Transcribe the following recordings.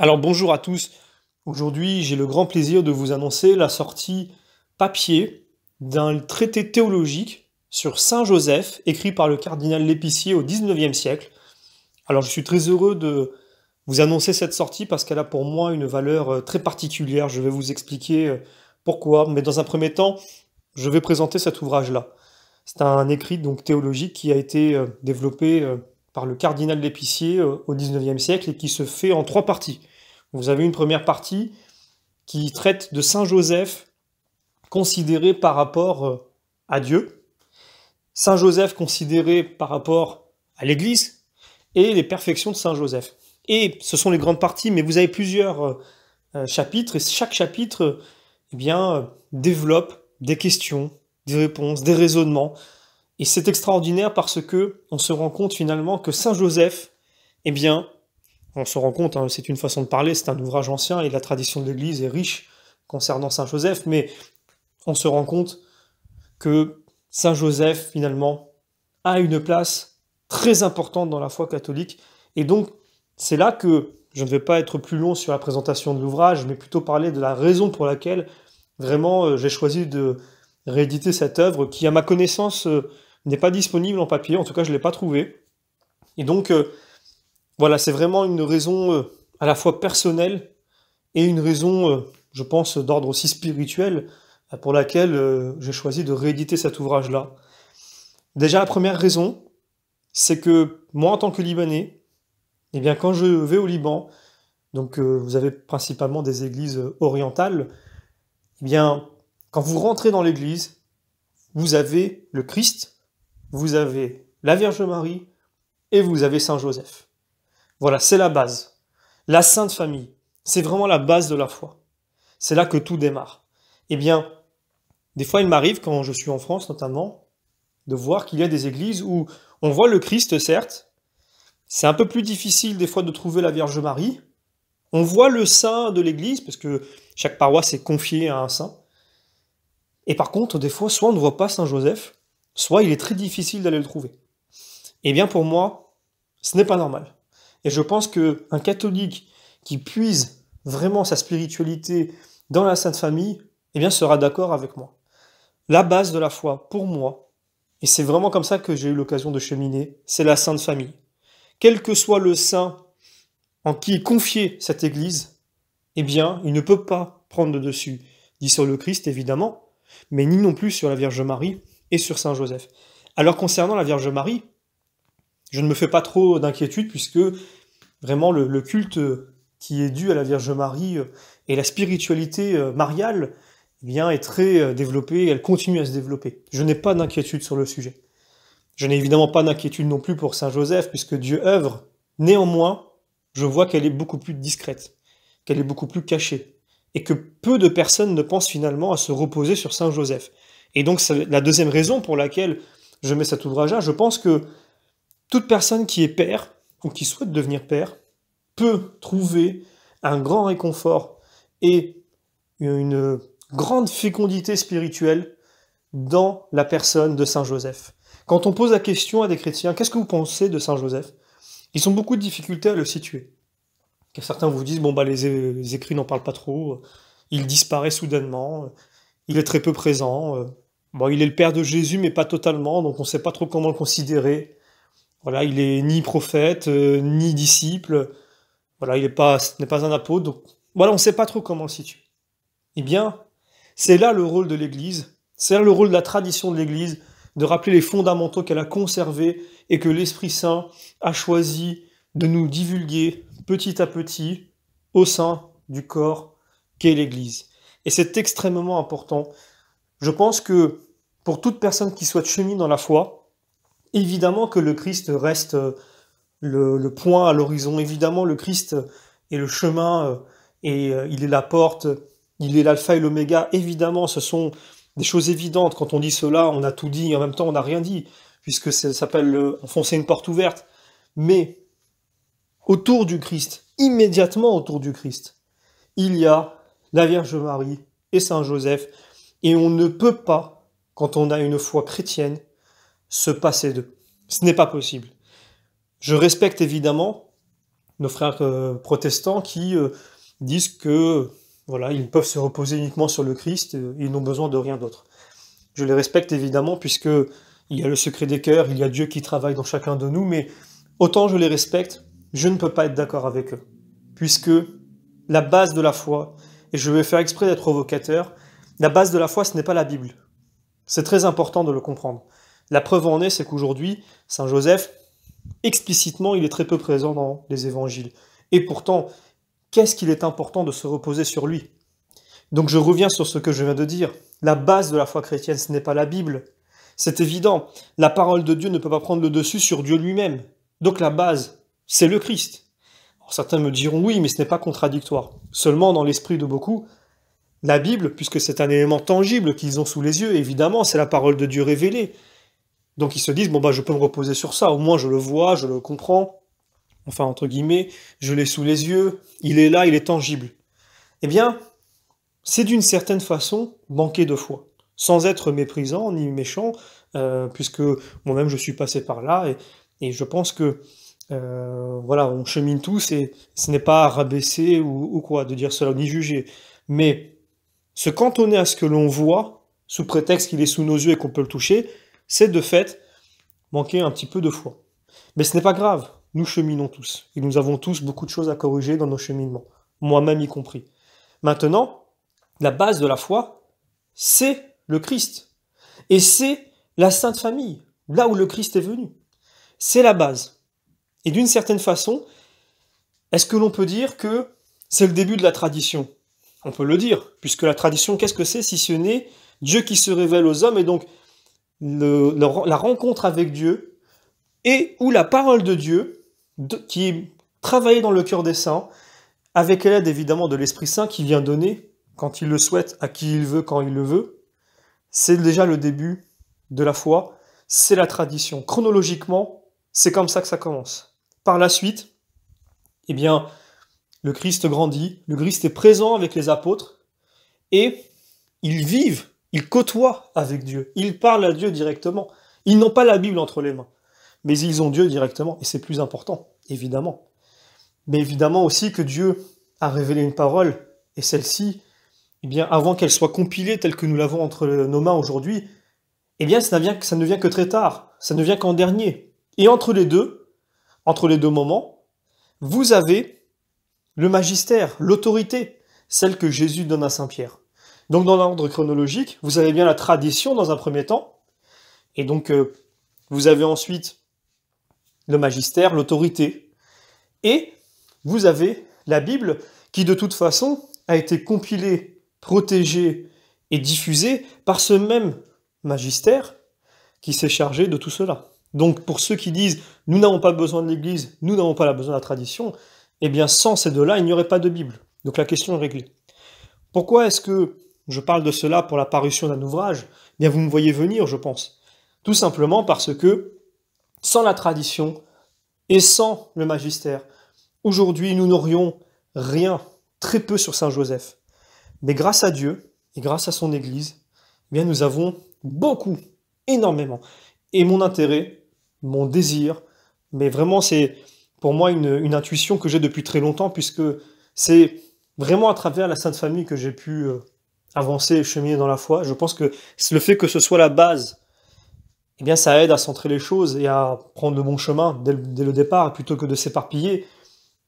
Alors bonjour à tous. Aujourd'hui, j'ai le grand plaisir de vous annoncer la sortie papier d'un traité théologique sur Saint Joseph, écrit par le cardinal L'Épicier au XIXe siècle. Alors je suis très heureux de vous annoncer cette sortie parce qu'elle a pour moi une valeur très particulière. Je vais vous expliquer pourquoi, mais dans un premier temps, je vais présenter cet ouvrage-là. C'est un écrit donc théologique qui a été développé par le cardinal L'Épicier au XIXe siècle et qui se fait en trois parties. Vous avez une première partie qui traite de Saint Joseph considéré par rapport à Dieu, Saint Joseph considéré par rapport à l'Église, et les perfections de Saint Joseph. Et ce sont les grandes parties, mais vous avez plusieurs chapitres, et chaque chapitre développe des questions, des réponses, des raisonnements. Et c'est extraordinaire parce que on se rend compte finalement que Saint Joseph, eh bien, on se rend compte, hein, c'est une façon de parler, c'est un ouvrage ancien et la tradition de l'Église est riche concernant Saint Joseph, mais on se rend compte que Saint Joseph, finalement, a une place très importante dans la foi catholique. Et donc, c'est là que je ne vais pas être plus long sur la présentation de l'ouvrage, mais plutôt parler de la raison pour laquelle, vraiment, j'ai choisi de rééditer cette œuvre qui, à ma connaissance, n'est pas disponible en papier, en tout cas, je ne l'ai pas trouvée. Et donc, voilà, c'est vraiment une raison à la fois personnelle et une raison, je pense, d'ordre aussi spirituel, pour laquelle j'ai choisi de rééditer cet ouvrage-là. Déjà, la première raison, c'est que moi, en tant que Libanais, eh bien, quand je vais au Liban, donc vous avez principalement des églises orientales, eh bien, quand vous rentrez dans l'église, vous avez le Christ, vous avez la Vierge Marie et vous avez Saint Joseph. Voilà, c'est la base. La Sainte Famille, c'est vraiment la base de la foi. C'est là que tout démarre. Eh bien, des fois, il m'arrive, quand je suis en France notamment, de voir qu'il y a des églises où on voit le Christ, certes, c'est un peu plus difficile des fois de trouver la Vierge Marie, on voit le saint de l'église, parce que chaque paroisse est confiée à un saint, et par contre, des fois, soit on ne voit pas Saint Joseph, soit il est très difficile d'aller le trouver. Eh bien, pour moi, ce n'est pas normal. Et je pense qu'un catholique qui puise vraiment sa spiritualité dans la Sainte Famille, eh bien, sera d'accord avec moi. La base de la foi, pour moi, et c'est vraiment comme ça que j'ai eu l'occasion de cheminer, c'est la Sainte Famille. Quel que soit le saint en qui est confiée cette Église, eh bien, il ne peut pas prendre le dessus, dit sur le Christ évidemment, mais ni non plus sur la Vierge Marie et sur Saint Joseph. Alors concernant la Vierge Marie, je ne me fais pas trop d'inquiétude puisque vraiment le culte qui est dû à la Vierge Marie et la spiritualité mariale eh bien, est très développée et elle continue à se développer. Je n'ai pas d'inquiétude sur le sujet. Je n'ai évidemment pas d'inquiétude non plus pour Saint Joseph puisque Dieu œuvre. Néanmoins, je vois qu'elle est beaucoup plus discrète, qu'elle est beaucoup plus cachée et que peu de personnes ne pensent finalement à se reposer sur Saint Joseph. Et donc, c'est la deuxième raison pour laquelle je mets cet ouvrage-là. Je pense que toute personne qui est père, ou qui souhaite devenir père, peut trouver un grand réconfort et une grande fécondité spirituelle dans la personne de Saint Joseph. Quand on pose la question à des chrétiens, qu'est-ce que vous pensez de Saint Joseph? Ils ont beaucoup de difficultés à le situer. Certains vous disent, bon bah les écrits n'en parlent pas trop, il disparaît soudainement, il est très peu présent, bon, il est le père de Jésus mais pas totalement, donc on ne sait pas trop comment le considérer. Voilà, il est ni prophète, ni disciple. Voilà, ce n'est pas un apôtre. Donc, voilà, on ne sait pas trop comment le situer. Eh bien, c'est là le rôle de l'Église, c'est là le rôle de la tradition de l'Église, de rappeler les fondamentaux qu'elle a conservés et que l'Esprit Saint a choisi de nous divulguer petit à petit au sein du corps qu'est l'Église. Et c'est extrêmement important. Je pense que pour toute personne qui souhaite cheminer dans la foi, évidemment que le Christ reste le point à l'horizon. Évidemment, le Christ est le chemin et il est la porte, il est l'alpha et l'oméga. Évidemment, ce sont des choses évidentes. Quand on dit cela, on a tout dit et en même temps, on n'a rien dit, puisque ça s'appelle enfoncer une porte ouverte. Mais autour du Christ, immédiatement autour du Christ, il y a la Vierge Marie et Saint Joseph. Et on ne peut pas, quand on a une foi chrétienne, se passer d'eux. Ce n'est pas possible. Je respecte évidemment nos frères protestants qui disent que voilà, ils peuvent se reposer uniquement sur le Christ, ils n'ont besoin de rien d'autre. Je les respecte évidemment, puisque il y a le secret des cœurs, il y a Dieu qui travaille dans chacun de nous, mais autant je les respecte, je ne peux pas être d'accord avec eux. Puisque la base de la foi, et je vais faire exprès d'être provocateur, la base de la foi, ce n'est pas la Bible. C'est très important de le comprendre. La preuve en est, c'est qu'aujourd'hui, Saint Joseph, explicitement, il est très peu présent dans les évangiles. Et pourtant, qu'est-ce qu'il est important de se reposer sur lui? Donc je reviens sur ce que je viens de dire. La base de la foi chrétienne, ce n'est pas la Bible. C'est évident. La parole de Dieu ne peut pas prendre le dessus sur Dieu lui-même. Donc la base, c'est le Christ. Alors, certains me diront oui, mais ce n'est pas contradictoire. Seulement, dans l'esprit de beaucoup, la Bible, puisque c'est un élément tangible qu'ils ont sous les yeux, évidemment, c'est la parole de Dieu révélée. Donc ils se disent, bon bah je peux me reposer sur ça, au moins je le vois, je le comprends, enfin entre guillemets, je l'ai sous les yeux, il est là, il est tangible. Eh bien, c'est d'une certaine façon manquer de foi, sans être méprisant ni méchant, puisque moi-même je suis passé par là, et je pense que voilà, on chemine tous, et ce n'est pas à rabaisser ou quoi de dire cela, ni juger, mais se cantonner à ce que l'on voit, sous prétexte qu'il est sous nos yeux et qu'on peut le toucher, c'est de fait manquer un petit peu de foi. Mais ce n'est pas grave, nous cheminons tous, et nous avons tous beaucoup de choses à corriger dans nos cheminements, moi-même y compris. Maintenant, la base de la foi, c'est le Christ. Et c'est la Sainte Famille, là où le Christ est venu. C'est la base. Et d'une certaine façon, est-ce que l'on peut dire que c'est le début de la tradition? On peut le dire, puisque la tradition, qu'est-ce que c'est si ce n'est Dieu qui se révèle aux hommes, et donc la rencontre avec Dieu, et où la parole de Dieu, qui est travaillée dans le cœur des saints, avec l'aide évidemment de l'Esprit Saint qui vient donner, quand il le souhaite, à qui il veut, quand il le veut, c'est déjà le début de la foi, c'est la tradition. Chronologiquement, c'est comme ça que ça commence. Par la suite, eh bien, le Christ grandit, le Christ est présent avec les apôtres, et ils vivent, ils côtoient avec Dieu, ils parlent à Dieu directement. Ils n'ont pas la Bible entre les mains, mais ils ont Dieu directement, et c'est plus important, évidemment. Mais évidemment aussi que Dieu a révélé une parole, et celle-ci, eh bien, avant qu'elle soit compilée telle que nous l'avons entre nos mains aujourd'hui, eh bien, ça ne vient que très tard, ça ne vient qu'en dernier. Et entre les deux moments, vous avez le magistère, l'autorité, celle que Jésus donne à Saint-Pierre. Donc dans l'ordre chronologique, vous avez bien la tradition dans un premier temps, et donc vous avez ensuite le magistère, l'autorité, et vous avez la Bible qui de toute façon a été compilée, protégée et diffusée par ce même magistère qui s'est chargé de tout cela. Donc pour ceux qui disent « nous n'avons pas besoin de l'Église, nous n'avons pas besoin de la tradition », eh bien sans ces deux-là, il n'y aurait pas de Bible. Donc la question est réglée. Pourquoi est-ce que je parle de cela pour la parution d'un ouvrage? Eh bien vous me voyez venir, je pense. Tout simplement parce que sans la tradition et sans le magistère, aujourd'hui nous n'aurions rien, très peu sur Saint Joseph. Mais grâce à Dieu et grâce à son Église, eh bien nous avons beaucoup, énormément. Et mon intérêt, mon désir, mais vraiment c'est pour moi une intuition que j'ai depuis très longtemps, puisque c'est vraiment à travers la Sainte Famille que j'ai pu avancer et cheminer dans la foi. Je pense que le fait que ce soit la base, eh bien ça aide à centrer les choses et à prendre le bon chemin dès le départ, plutôt que de s'éparpiller.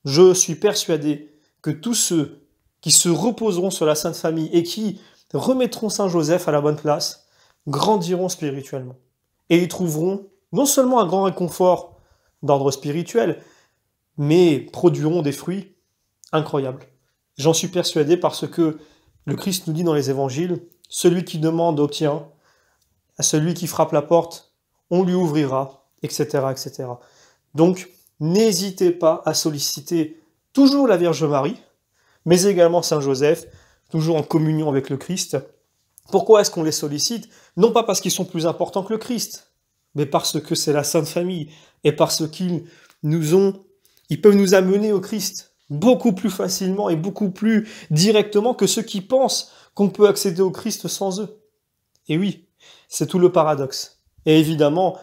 Je suis persuadé que tous ceux qui se reposeront sur la Sainte Famille et qui remettront Saint Joseph à la bonne place, grandiront spirituellement. Et ils trouveront non seulement un grand réconfort d'ordre spirituel, mais produiront des fruits incroyables. J'en suis persuadé parce que le Christ nous dit dans les évangiles, « Celui qui demande obtient, à celui qui frappe la porte, on lui ouvrira, etc. etc. » Donc, n'hésitez pas à solliciter toujours la Vierge Marie, mais également Saint Joseph, toujours en communion avec le Christ. Pourquoi est-ce qu'on les sollicite? Non pas parce qu'ils sont plus importants que le Christ, mais parce que c'est la Sainte Famille, et parce qu'ils peuvent nous amener au Christ beaucoup plus facilement et beaucoup plus directement que ceux qui pensent qu'on peut accéder au Christ sans eux. Et oui, c'est tout le paradoxe. Et évidemment,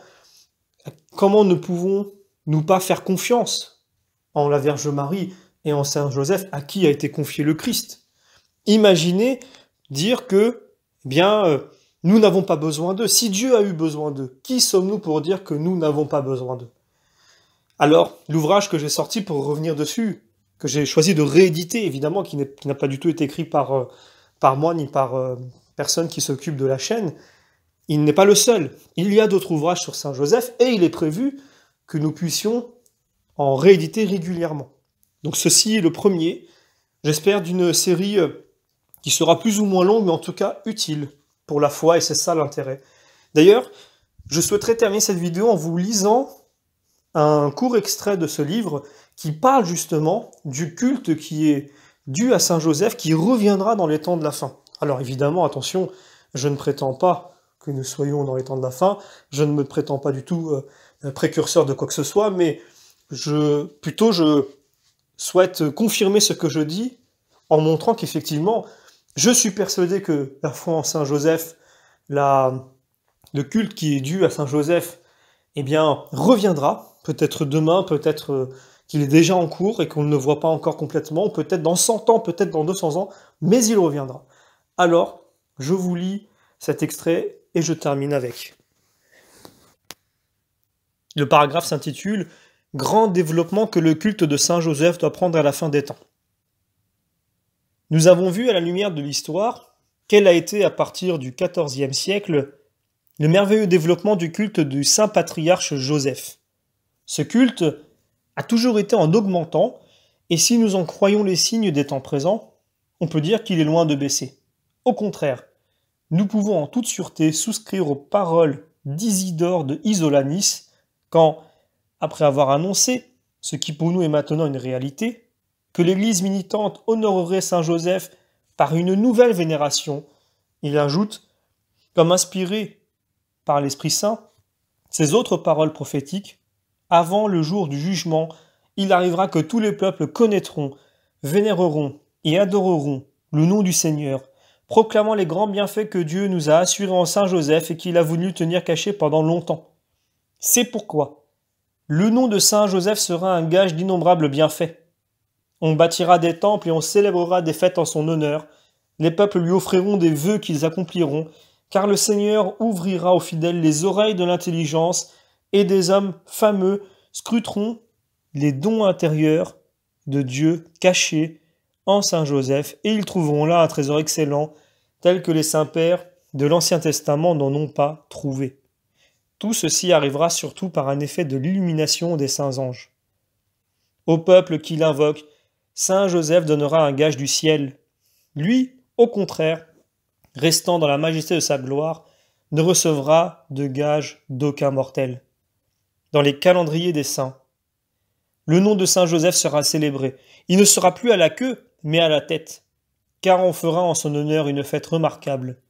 comment ne pouvons-nous pas faire confiance en la Vierge Marie et en Saint Joseph, à qui a été confié le Christ. Imaginez dire que, eh bien, nous n'avons pas besoin d'eux. Si Dieu a eu besoin d'eux, qui sommes-nous pour dire que nous n'avons pas besoin d'eux? Alors, l'ouvrage que j'ai sorti pour revenir dessus, que j'ai choisi de rééditer, évidemment, qui n'a pas du tout été écrit par moi ni par personne qui s'occupe de la chaîne, il n'est pas le seul. Il y a d'autres ouvrages sur Saint Joseph et il est prévu que nous puissions en rééditer régulièrement. Donc ceci est le premier, j'espère, d'une série qui sera plus ou moins longue, mais en tout cas utile pour la foi, et c'est ça l'intérêt. D'ailleurs, je souhaiterais terminer cette vidéo en vous lisant un court extrait de ce livre qui parle justement du culte qui est dû à Saint Joseph, qui reviendra dans les temps de la fin. Alors évidemment, attention, je ne prétends pas que nous soyons dans les temps de la fin, je ne me prétends pas du tout précurseur de quoi que ce soit, mais je souhaite confirmer ce que je dis en montrant qu'effectivement, je suis persuadé que la foi en Saint Joseph, le culte qui est dû à Saint Joseph, eh bien, reviendra, peut-être demain, peut-être qu'il est déjà en cours et qu'on ne le voit pas encore complètement, peut-être dans 100 ans, peut-être dans 200 ans, mais il reviendra. Alors, je vous lis cet extrait et je termine avec. Le paragraphe s'intitule « Grand développement que le culte de Saint Joseph doit prendre à la fin des temps ». Nous avons vu à la lumière de l'histoire quel a été à partir du XIVe siècle le merveilleux développement du culte du saint patriarche Joseph. Ce culte a toujours été en augmentant, et si nous en croyons les signes des temps présents, on peut dire qu'il est loin de baisser. Au contraire, nous pouvons en toute sûreté souscrire aux paroles d'Isidore de Isolanis quand, après avoir annoncé, ce qui pour nous est maintenant une réalité, que l'Église militante honorerait Saint Joseph par une nouvelle vénération, il ajoute, comme inspiré par l'Esprit Saint, ces autres paroles prophétiques, avant le jour du jugement, il arrivera que tous les peuples connaîtront, vénéreront et adoreront le nom du Seigneur, proclamant les grands bienfaits que Dieu nous a assurés en Saint Joseph et qu'il a voulu tenir cachés pendant longtemps. C'est pourquoi le nom de Saint Joseph sera un gage d'innombrables bienfaits. On bâtira des temples et on célébrera des fêtes en son honneur. Les peuples lui offriront des vœux qu'ils accompliront, car le Seigneur ouvrira aux fidèles les oreilles de l'intelligence, et des hommes fameux scruteront les dons intérieurs de Dieu cachés en Saint Joseph, et ils trouveront là un trésor excellent, tel que les saints-pères de l'Ancien Testament n'en ont pas trouvé. Tout ceci arrivera surtout par un effet de l'illumination des saints anges. Au peuple qui l'invoque, Saint Joseph donnera un gage du ciel. Lui, au contraire, restant dans la majesté de sa gloire, ne recevra de gage d'aucun mortel. Dans les calendriers des saints, le nom de Saint Joseph sera célébré. Il ne sera plus à la queue, mais à la tête, car on fera en son honneur une fête remarquable.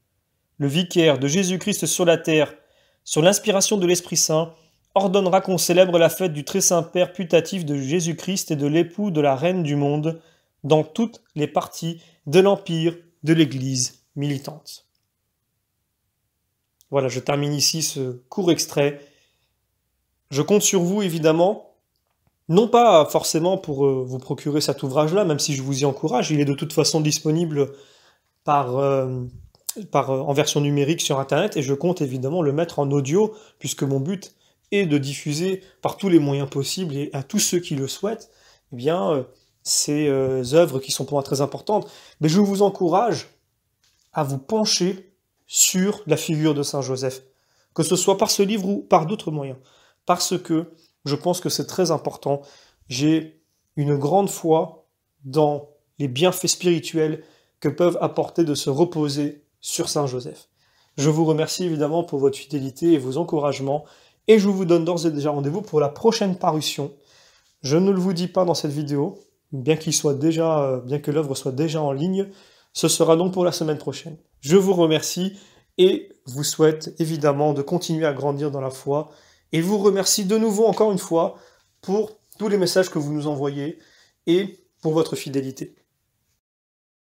Le vicaire de Jésus-Christ sur la terre, sur l'inspiration de l'Esprit Saint, ordonnera qu'on célèbre la fête du très saint Père putatif de Jésus-Christ et de l'époux de la Reine du monde dans toutes les parties de l'Empire de l'Église militante. Voilà, je termine ici ce court extrait. Je compte sur vous, évidemment, non pas forcément pour vous procurer cet ouvrage-là, même si je vous y encourage, il est de toute façon disponible en version numérique sur Internet, et je compte évidemment le mettre en audio, puisque mon but est de diffuser par tous les moyens possibles, et à tous ceux qui le souhaitent, eh bien, ces œuvres qui sont pour moi très importantes. Mais je vous encourage à vous pencher sur la figure de Saint Joseph, que ce soit par ce livre ou par d'autres moyens, parce que je pense que c'est très important. J'ai une grande foi dans les bienfaits spirituels que peuvent apporter de se reposer sur Saint Joseph. Je vous remercie évidemment pour votre fidélité et vos encouragements, et je vous donne d'ores et déjà rendez-vous pour la prochaine parution. Je ne le vous dis pas dans cette vidéo, bien que l'œuvre soit déjà en ligne, ce sera donc pour la semaine prochaine. Je vous remercie et vous souhaite évidemment de continuer à grandir dans la foi, et vous remercie de nouveau encore une fois pour tous les messages que vous nous envoyez et pour votre fidélité.